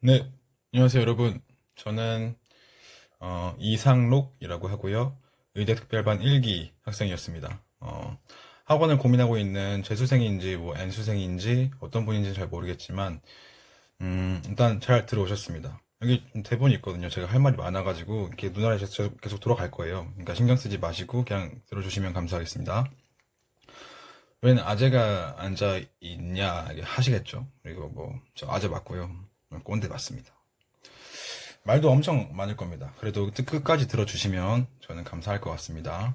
네, 안녕하세요 여러분. 저는 이상록이라고 하고요. 의대 특별반 1기 학생이었습니다. 학원을 고민하고 있는 재수생인지 뭐 N수생인지 어떤 분인지 잘 모르겠지만 일단 잘 들어오셨습니다. 여기 대본이 있거든요. 제가 할 말이 많아가지고 이렇게 눈 아래 계속 돌아갈 거예요. 그러니까 신경 쓰지 마시고 그냥 들어주시면 감사하겠습니다. 왜는 아재가 앉아 있냐 하시겠죠. 그리고 뭐 저 아재 맞고요. 꼰대 맞습니다. 말도 엄청 많을 겁니다. 그래도 끝까지 들어주시면 저는 감사할 것 같습니다.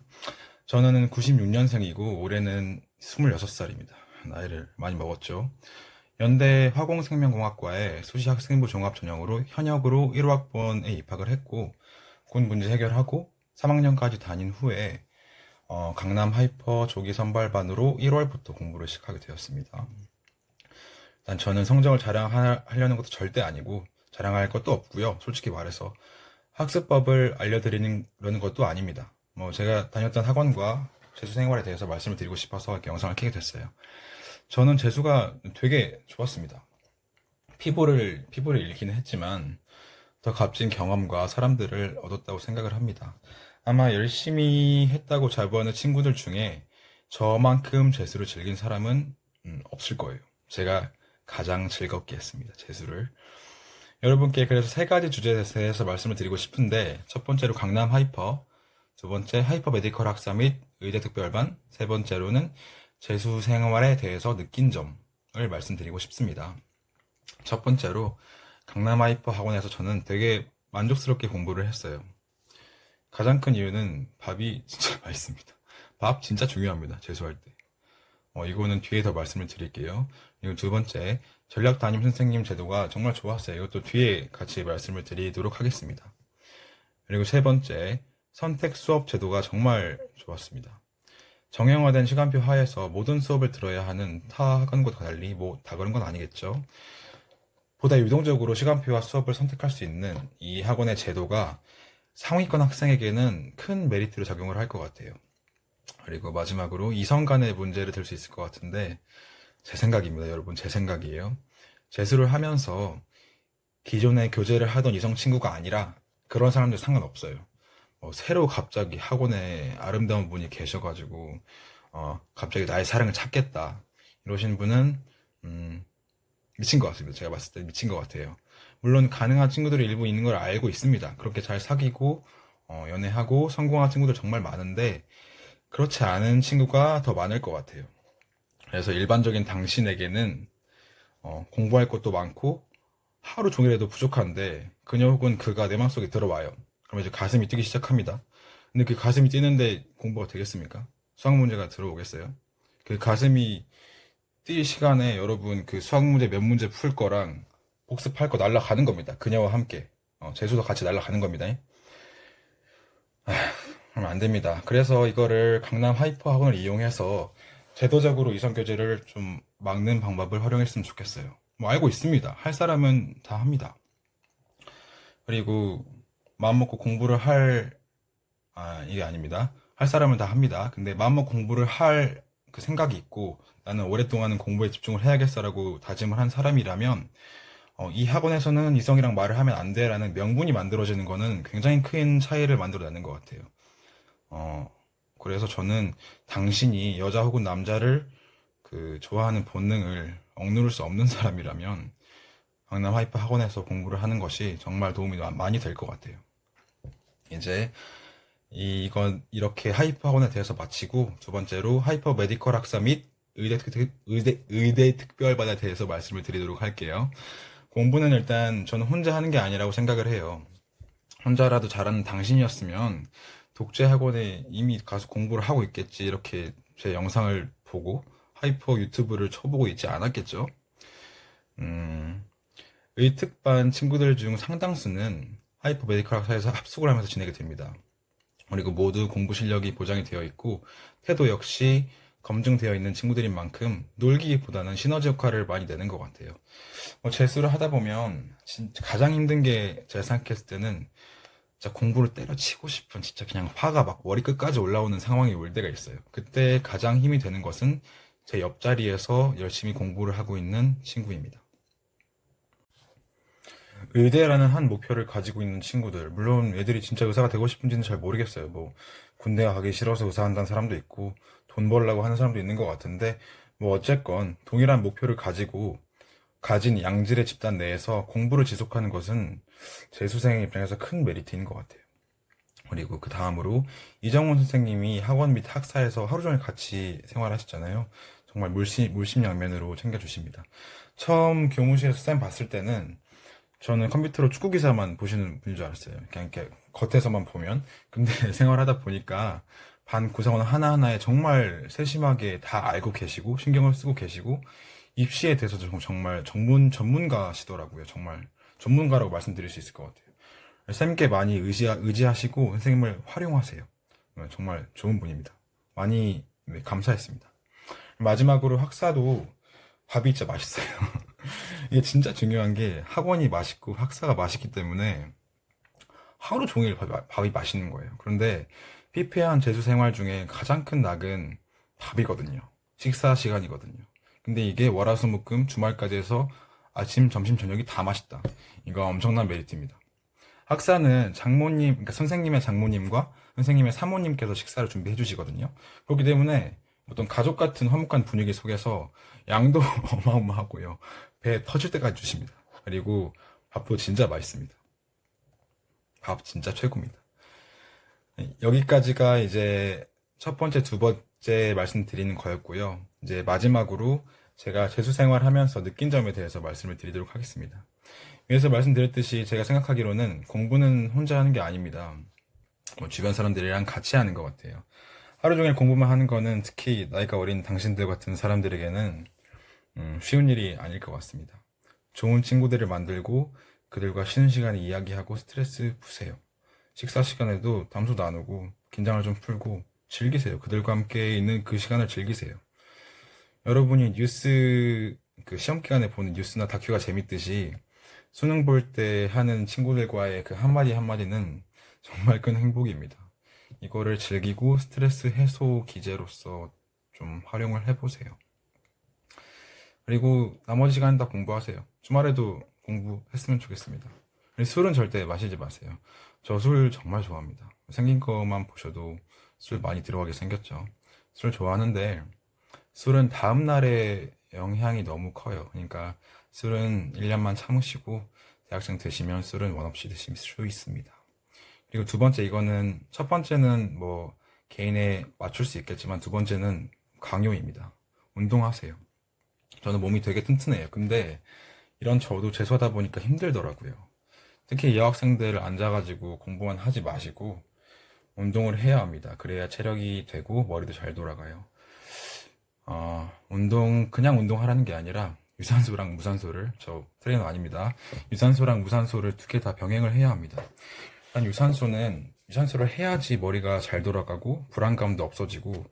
저는 96년생이고 올해는 26살입니다. 나이를 많이 먹었죠. 연대 화공생명공학과에 수시학생부 종합 전형으로 현역으로 1호학번에 입학을 했고 군 문제 해결하고 3학년까지 다닌 후에 강남 하이퍼 조기 선발반으로 1월부터 공부를 시작하게 되었습니다. 일단 저는 성적을 자랑하려는 것도 절대 아니고 자랑할 것도 없고요. 솔직히 말해서 학습법을 알려드리는 것도 아닙니다. 뭐 제가 다녔던 학원과 재수 생활에 대해서 말씀을 드리고 싶어서 이렇게 영상을 켜게 됐어요. 저는 재수가 되게 좋았습니다. 피부를 잃기는 했지만 더 값진 경험과 사람들을 얻었다고 생각을 합니다. 아마 열심히 했다고 자부하는 친구들 중에 저만큼 재수를 즐긴 사람은 없을 거예요. 제가 가장 즐겁게 했습니다. 재수를. 여러분께 그래서 세 가지 주제에 대해서 말씀을 드리고 싶은데 첫 번째로 강남 하이퍼, 두 번째 하이퍼 메디컬 학사 및 의대 특별반, 세 번째로는 재수 생활에 대해서 느낀 점을 말씀드리고 싶습니다. 첫 번째로 강남 하이퍼 학원에서 저는 되게 만족스럽게 공부를 했어요. 가장 큰 이유는 밥이 진짜 맛있습니다. 밥 진짜 중요합니다. 재수할 때. 이거는 뒤에 더 말씀을 드릴게요. 그리고 두 번째, 전략 담임 선생님 제도가 정말 좋았어요. 이것도 뒤에 같이 말씀을 드리도록 하겠습니다. 그리고 세 번째, 선택 수업 제도가 정말 좋았습니다. 정형화된 시간표 하에서 모든 수업을 들어야 하는 타 학원과 달리 뭐 다 그런 건 아니겠죠. 보다 유동적으로 시간표와 수업을 선택할 수 있는 이 학원의 제도가 상위권 학생에게는 큰 메리트로 작용을 할 것 같아요. 그리고 마지막으로 이성 간의 문제를 들 수 있을 것 같은데 제 생각입니다. 여러분, 제 생각이에요. 재수를 하면서 기존에 교제를 하던 이성 친구가 아니라 그런 사람들 상관없어요. 새로 갑자기 학원에 아름다운 분이 계셔가지고 갑자기 나의 사랑을 찾겠다 이러신 분은 미친 것 같습니다. 제가 봤을 때 미친 것 같아요. 물론 가능한 친구들이 일부 있는 걸 알고 있습니다. 그렇게 잘 사귀고 연애하고 성공한 친구들 정말 많은데 그렇지 않은 친구가 더 많을 것 같아요. 그래서 일반적인 당신에게는 공부할 것도 많고 하루 종일해도 부족한데 그녀 혹은 그가 내 맘속에 들어와요. 그러면 이제 가슴이 뛰기 시작합니다. 근데 그 가슴이 뛰는데 공부가 되겠습니까? 수학 문제가 들어오겠어요? 그 가슴이 뛸 시간에 여러분 그 수학 문제 몇 문제 풀 거랑 복습할 거 날라가는 겁니다. 그녀와 함께. 재수도 같이 날라가는 겁니다. 그러면 안 됩니다. 그래서 이거를 강남 하이퍼 학원을 이용해서 제도적으로 이성교제를 좀 막는 방법을 활용했으면 좋겠어요. 뭐 알고 있습니다. 할 사람은 다 합니다. 그리고 마음먹고 공부를 이게 아닙니다. 할 사람은 다 합니다. 근데 마음먹고 공부를 할 그 생각이 있고 나는 오랫동안은 공부에 집중을 해야겠어라고 다짐을 한 사람이라면 이 학원에서는 이성이랑 말을 하면 안 돼라는 명분이 만들어지는 거는 굉장히 큰 차이를 만들어내는 것 같아요. 어, 그래서 저는 당신이 여자 혹은 남자를 그 좋아하는 본능을 억누를 수 없는 사람이라면 강남 하이퍼 학원에서 공부를 하는 것이 정말 도움이 많이 될 것 같아요. 이제 이건 이렇게 하이퍼 학원에 대해서 마치고 두 번째로 하이퍼 메디컬 학사 및 의대 특별반에 대해서 말씀을 드리도록 할게요. 공부는 일단 저는 혼자 하는 게 아니라고 생각을 해요. 혼자라도 잘하는 당신이었으면 독재 학원에 이미 가서 공부를 하고 있겠지. 이렇게 제 영상을 보고 하이퍼 유튜브를 쳐보고 있지 않았겠죠. 의특반 친구들 중 상당수는 하이퍼 메디컬 학사에서 합숙을 하면서 지내게 됩니다. 그리고 모두 공부 실력이 보장이 되어 있고 태도 역시 검증되어 있는 친구들인 만큼 놀기보다는 시너지 역할을 많이 내는 것 같아요. 재수를 하다 보면 진짜 가장 힘든 게 제가 생각했을 때는 진짜 공부를 때려치고 싶은 진짜 그냥 화가 막 머리끝까지 올라오는 상황이 올 때가 있어요. 그때 가장 힘이 되는 것은 제 옆자리에서 열심히 공부를 하고 있는 친구입니다. 의대라는 한 목표를 가지고 있는 친구들, 물론 애들이 진짜 의사가 되고 싶은지는 잘 모르겠어요. 뭐, 군대 가기 싫어서 의사한다는 사람도 있고, 돈 벌려고 하는 사람도 있는 것 같은데, 뭐, 어쨌건, 동일한 목표를 가지고, 가진 양질의 집단 내에서 공부를 지속하는 것은 재수생의 입장에서 큰 메리트인 것 같아요. 그리고 그 다음으로, 이정훈 선생님이 학원 및 학사에서 하루 종일 같이 생활하셨잖아요. 정말 물심양면으로 챙겨주십니다. 처음 교무실에서 쌤 봤을 때는, 저는 컴퓨터로 축구 기사만 보시는 분인 줄 알았어요. 그냥 이렇게 겉에서만 보면. 근데 생활하다 보니까 반 구성원 하나하나에 정말 세심하게 다 알고 계시고 신경을 쓰고 계시고 입시에 대해서도 정말 전문가시더라고요. 정말 전문가라고 말씀드릴 수 있을 것 같아요. 쌤께 많이 의지하시고 선생님을 활용하세요. 정말 좋은 분입니다. 많이 네, 감사했습니다. 마지막으로 학사도 밥이 진짜 맛있어요. 이게 진짜 중요한 게 학원이 맛있고 학사가 맛있기 때문에 하루 종일 밥이 맛있는 거예요. 그런데 피폐한 재수 생활 중에 가장 큰 낙은 밥이거든요. 식사 시간이거든요. 근데 이게 월화수목금 주말까지 해서 아침, 점심, 저녁이 다 맛있다. 이거 엄청난 메리트입니다. 학사는 장모님, 그러니까 선생님의 장모님과 선생님의 사모님께서 식사를 준비해 주시거든요. 그렇기 때문에 어떤 가족 같은 화목한 분위기 속에서 양도 어마어마하고요. 배 터질 때까지 주십니다. 그리고 밥도 진짜 맛있습니다. 밥 진짜 최고입니다. 여기까지가 이제 첫 번째, 두 번째 말씀드리는 거였고요. 이제 마지막으로 제가 재수 생활하면서 느낀 점에 대해서 말씀을 드리도록 하겠습니다. 위에서 말씀드렸듯이 제가 생각하기로는 공부는 혼자 하는 게 아닙니다. 주변 사람들이랑 같이 하는 것 같아요. 하루 종일 공부만 하는 거는 특히 나이가 어린 당신들 같은 사람들에게는 쉬운 일이 아닐 것 같습니다. 좋은 친구들을 만들고 그들과 쉬는 시간에 이야기하고 스트레스 푸세요. 식사 시간에도 담소 나누고 긴장을 좀 풀고 즐기세요. 그들과 함께 있는 그 시간을 즐기세요. 여러분이 뉴스, 그 시험 기간에 보는 뉴스나 다큐가 재밌듯이 수능 볼 때 하는 친구들과의 그 한마디 한마디는 정말 큰 행복입니다. 이거를 즐기고 스트레스 해소 기제로서 좀 활용을 해보세요. 그리고 나머지 시간 다 공부하세요. 주말에도 공부했으면 좋겠습니다. 술은 절대 마시지 마세요. 저 술 정말 좋아합니다. 생긴 것만 보셔도 술 많이 들어가게 생겼죠. 술 좋아하는데 술은 다음날의 영향이 너무 커요. 그러니까 술은 1년만 참으시고 대학생 되시면 술은 원 없이 드실 수 있습니다. 그리고 두 번째, 이거는 첫 번째는 뭐 개인에 맞출 수 있겠지만 두 번째는 강요입니다. 운동하세요. 저는 몸이 되게 튼튼해요. 근데 이런 저도 재수하다 보니까 힘들더라고요. 특히 여학생들 앉아가지고 공부만 하지 마시고 운동을 해야 합니다. 그래야 체력이 되고 머리도 잘 돌아가요. 그냥 운동하라는 게 아니라 유산소랑 무산소를, 저 트레이너 아닙니다. 유산소랑 무산소를 두 개 다 병행을 해야 합니다. 일단 유산소를 해야지 머리가 잘 돌아가고 불안감도 없어지고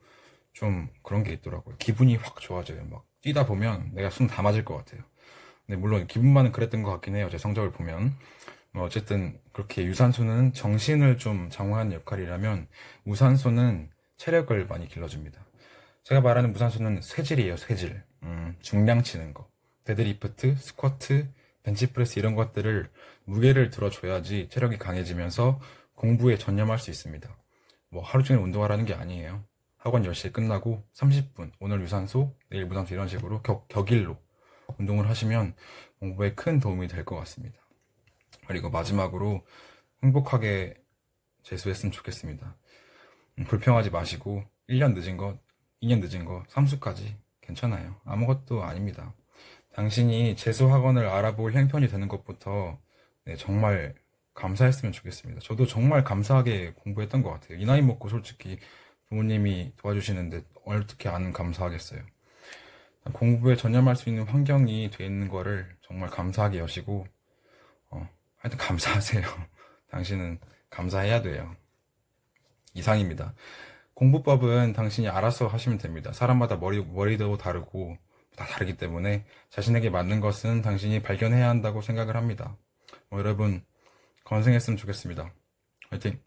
좀 그런 게 있더라고요. 기분이 확 좋아져요. 막 뛰다 보면 내가 숨 다 맞을 것 같아요. 근데 물론 기분만은 그랬던 것 같긴 해요. 제 성적을 보면. 어쨌든 그렇게 유산소는 정신을 좀 장화하는 역할이라면 무산소는 체력을 많이 길러줍니다. 제가 말하는 무산소는 쇠질이에요. 쇠질. 중량 치는 거. 데드리프트, 스쿼트, 벤치프레스 이런 것들을 무게를 들어줘야지 체력이 강해지면서 공부에 전념할 수 있습니다. 뭐 하루 종일 운동하라는 게 아니에요. 학원 10시에 끝나고 30분, 오늘 유산소, 내일 무산소 이런 식으로 격일로 운동을 하시면 공부에 큰 도움이 될 것 같습니다. 그리고 마지막으로 행복하게 재수했으면 좋겠습니다. 불평하지 마시고 1년 늦은 것, 2년 늦은 것, 삼수까지 괜찮아요. 아무것도 아닙니다. 당신이 재수학원을 알아볼 형편이 되는 것부터 정말 감사했으면 좋겠습니다. 저도 정말 감사하게 공부했던 것 같아요. 이 나이 먹고 솔직히 부모님이 도와주시는데 어떻게 안 감사하겠어요. 공부에 전념할 수 있는 환경이 돼 있는 거를 정말 감사하게 여시고 하여튼 감사하세요. 당신은 감사해야 돼요. 이상입니다. 공부법은 당신이 알아서 하시면 됩니다. 사람마다 머리도 다르고 다 다르기 때문에 자신에게 맞는 것은 당신이 발견해야 한다고 생각을 합니다. 여러분 건승했으면 좋겠습니다. 화이팅!